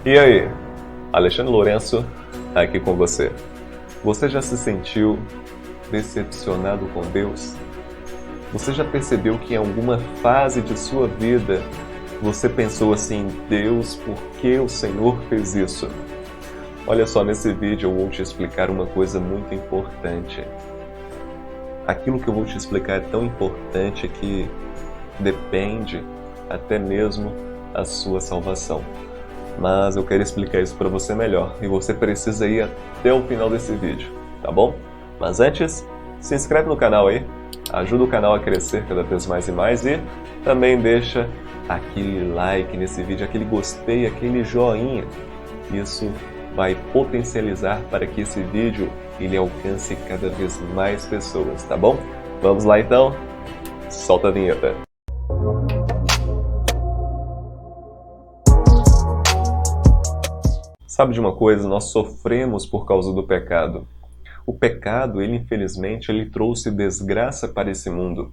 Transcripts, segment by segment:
E aí, Alexandre Lourenço aqui com você. Você já se sentiu decepcionado com Deus? Você já percebeu que em alguma fase de sua vida você pensou assim: Deus, por que o Senhor fez isso? Olha só, nesse vídeo eu vou te explicar uma coisa muito importante. Aquilo que eu vou te explicar é tão importante que depende até mesmo a sua salvação. Mas eu quero explicar isso para você melhor e você precisa ir até o final desse vídeo, tá bom? Mas antes, se inscreve no canal aí, ajuda o canal a crescer cada vez mais e mais e também deixa aquele like nesse vídeo, aquele gostei, aquele joinha. Isso vai potencializar para que esse vídeo ele alcance cada vez mais pessoas, tá bom? Vamos lá então? Solta a vinheta. Sabe de uma coisa? Nós sofremos por causa do pecado. O pecado, ele infelizmente, ele trouxe desgraça para esse mundo.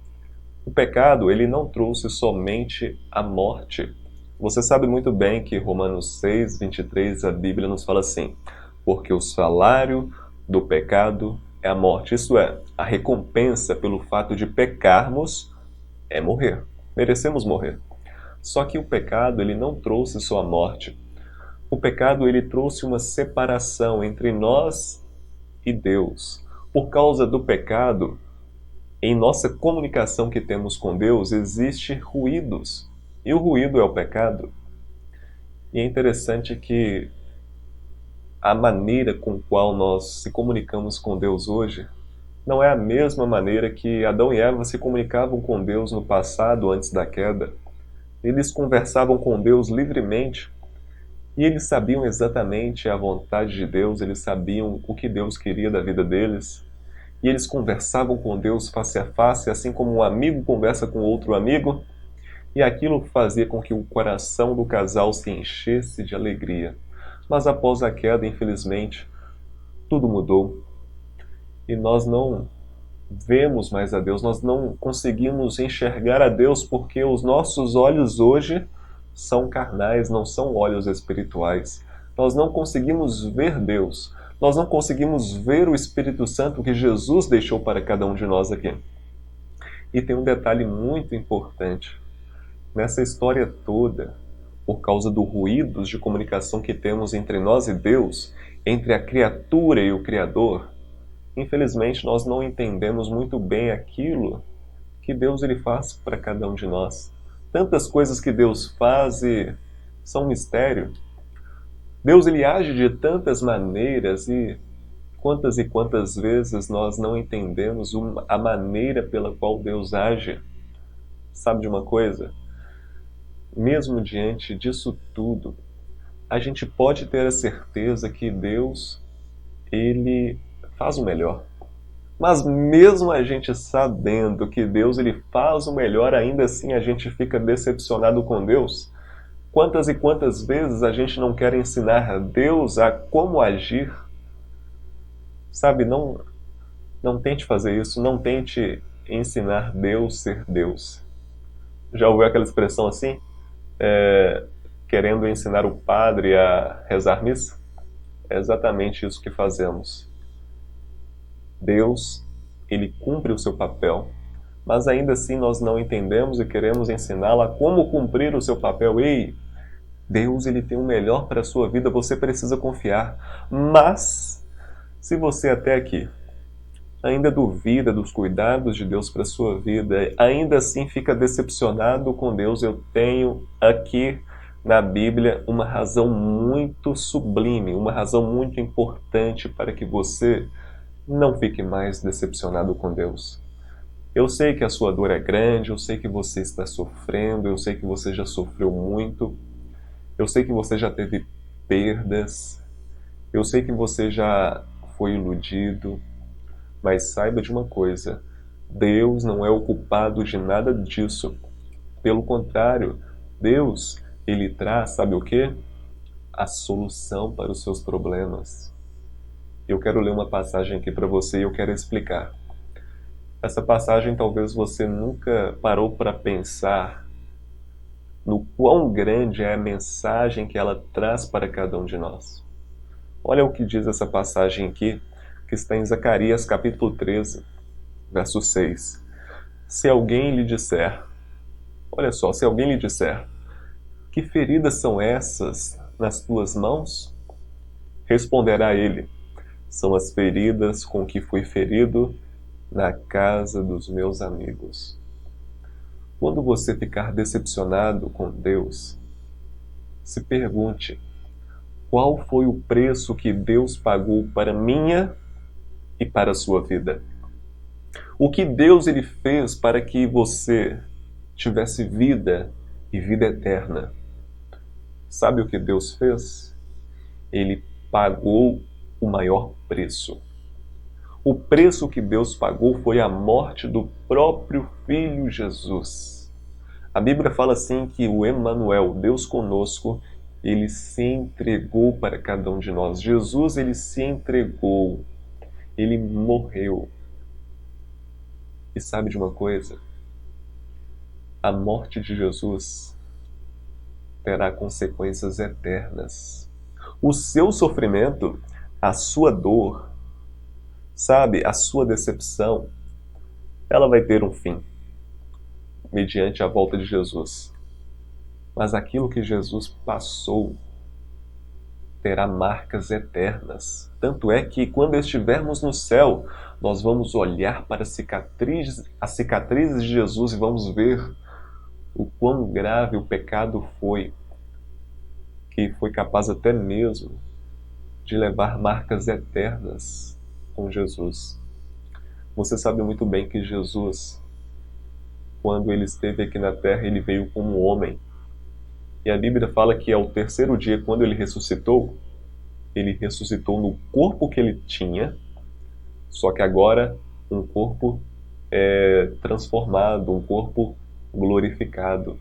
O pecado, ele não trouxe somente a morte. Você sabe muito bem que Romanos 6, 23, a Bíblia nos fala assim: porque o salário do pecado é a morte. Isso é, a recompensa pelo fato de pecarmos é morrer. Merecemos morrer. Só que o pecado, ele não trouxe só a morte. O pecado ele trouxe uma separação entre nós e Deus. Por causa do pecado, em nossa comunicação que temos com Deus, existe ruídos. E o ruído é o pecado. E é interessante que a maneira com a qual nós se comunicamos com Deus hoje não é a mesma maneira que Adão e Eva se comunicavam com Deus no passado, antes da queda. Eles conversavam com Deus livremente. E eles sabiam exatamente a vontade de Deus, eles sabiam o que Deus queria da vida deles. E eles conversavam com Deus face a face, assim como um amigo conversa com outro amigo. E aquilo fazia com que o coração do casal se enchesse de alegria. Mas após a queda, infelizmente, tudo mudou. E nós não vemos mais a Deus, nós não conseguimos enxergar a Deus porque os nossos olhos hoje são carnais, não são olhos espirituais. Nós não conseguimos ver Deus. Nós não conseguimos ver o Espírito Santo que Jesus deixou para cada um de nós aqui. E tem um detalhe muito importante. Nessa história toda, por causa dos ruídos de comunicação que temos entre nós e Deus, entre a criatura e o Criador, infelizmente nós não entendemos muito bem aquilo que Deus ele faz para cada um de nós. Tantas coisas que Deus faz e são um mistério. Deus ele age de tantas maneiras e quantas vezes nós não entendemos a maneira pela qual Deus age. Sabe de uma coisa? Mesmo diante disso tudo, a gente pode ter a certeza que Deus ele faz o melhor. Mas mesmo a gente sabendo que Deus ele faz o melhor, ainda assim a gente fica decepcionado com Deus. Quantas e quantas vezes a gente não quer ensinar a Deus a como agir? Sabe, não tente fazer isso, não tente ensinar Deus a ser Deus. Já ouviu aquela expressão assim? Querendo ensinar o padre a rezar missa? É exatamente isso que fazemos. Deus, ele cumpre o seu papel, mas ainda assim nós não entendemos e queremos ensiná-lo a como cumprir o seu papel. Ei, Deus ele tem o melhor para a sua vida, você precisa confiar. Mas, se você até aqui ainda duvida dos cuidados de Deus para a sua vida, ainda assim fica decepcionado com Deus, eu tenho aqui na Bíblia uma razão muito sublime, uma razão muito importante para que você não fique mais decepcionado com Deus. Eu sei que a sua dor é grande, eu sei que você está sofrendo, eu sei que você já sofreu muito, eu sei que você já teve perdas, eu sei que você já foi iludido, mas saiba de uma coisa: Deus não é o culpado de nada disso. Pelo contrário, Deus, ele traz, sabe o quê? A solução para os seus problemas. Eu quero ler uma passagem aqui para você e eu quero explicar. Essa passagem talvez você nunca parou para pensar no quão grande é a mensagem que ela traz para cada um de nós. Olha o que diz essa passagem aqui, que está em Zacarias capítulo 13, verso 6. Se alguém lhe disser, olha só, se alguém lhe disser, que feridas são essas nas tuas mãos? Responderá ele, são as feridas com que fui ferido na casa dos meus amigos. Quando você ficar decepcionado com Deus, se pergunte, qual foi o preço que Deus pagou para minha e para a sua vida? O que Deus ele fez para que você tivesse vida e vida eterna? Sabe o que Deus fez? Ele pagou o maior preço. O preço que Deus pagou foi a morte do próprio Filho Jesus. A Bíblia fala assim que o Emanuel, Deus conosco, ele se entregou para cada um de nós. Jesus, ele se entregou. Ele morreu. E sabe de uma coisa? A morte de Jesus terá consequências eternas. O seu sofrimento, a sua dor, sabe, a sua decepção, ela vai ter um fim, mediante a volta de Jesus. Mas aquilo que Jesus passou terá marcas eternas. Tanto é que quando estivermos no céu, nós vamos olhar para as cicatrizes de Jesus e vamos ver o quão grave o pecado foi, que foi capaz até mesmo de levar marcas eternas com Jesus. Você sabe muito bem que Jesus, quando ele esteve aqui na terra, ele veio como homem. E a Bíblia fala que ao terceiro dia, quando ele ressuscitou no corpo que ele tinha, só que agora um corpo transformado, um corpo glorificado.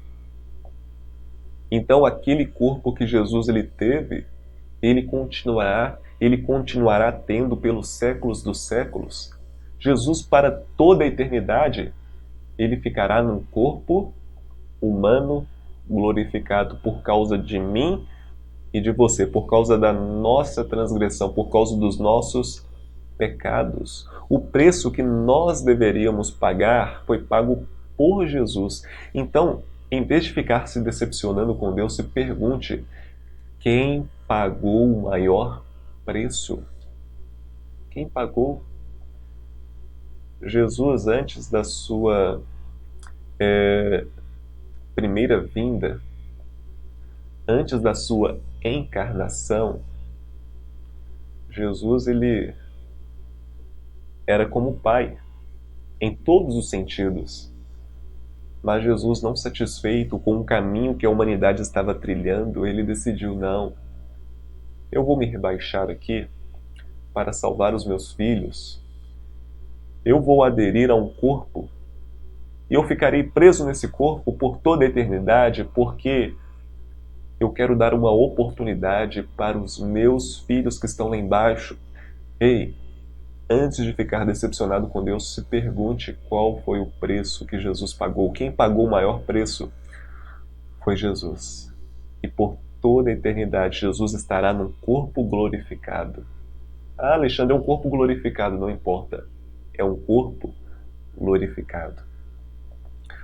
Então aquele corpo que Jesus ele teve, ele continuará tendo pelos séculos dos séculos. Jesus, para toda a eternidade, ele ficará num corpo humano glorificado por causa de mim e de você, por causa da nossa transgressão, por causa dos nossos pecados. O preço que nós deveríamos pagar foi pago por Jesus. Então, em vez de ficar se decepcionando com Deus, se pergunte, quem pagou o maior preço? Quem pagou? Jesus, antes da sua primeira vinda, antes da sua encarnação, Jesus ele era como Pai, em todos os sentidos. Mas Jesus, não satisfeito com o caminho que a humanidade estava trilhando, ele decidiu, não, eu vou me rebaixar aqui para salvar os meus filhos. Eu vou aderir a um corpo e eu ficarei preso nesse corpo por toda a eternidade, porque eu quero dar uma oportunidade para os meus filhos que estão lá embaixo. Ei, antes de ficar decepcionado com Deus, se pergunte qual foi o preço que Jesus pagou. Quem pagou o maior preço foi Jesus. E por toda a eternidade, Jesus estará num corpo glorificado. Ah, Alexandre, é um corpo glorificado, não importa. É um corpo glorificado.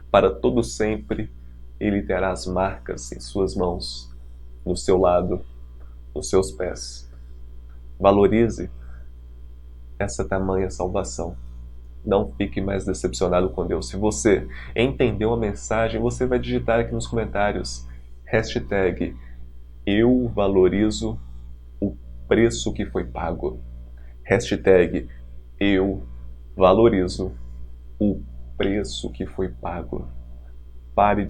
Para todo sempre, ele terá as marcas em suas mãos, no seu lado, nos seus pés. Valorize essa tamanha salvação. Não fique mais decepcionado com Deus. Se você entendeu a mensagem, você vai digitar aqui nos comentários hashtag eu valorizo o preço que foi pago. Hashtag eu valorizo o preço que foi pago. Pare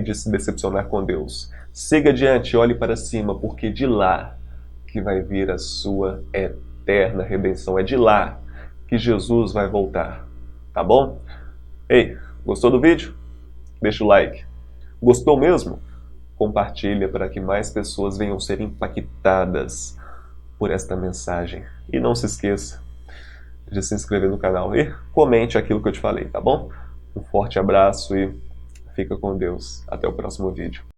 de se decepcionar com Deus. Siga adiante, olhe para cima, porque de lá que vai vir a sua eterna redenção. É de lá que Jesus vai voltar. Tá bom? Ei, gostou do vídeo? Deixa o like. Gostou mesmo? Compartilha para que mais pessoas venham ser impactadas por esta mensagem. E não se esqueça de se inscrever no canal e comente aquilo que eu te falei, tá bom? Um forte abraço e Fica com Deus. Até o próximo vídeo.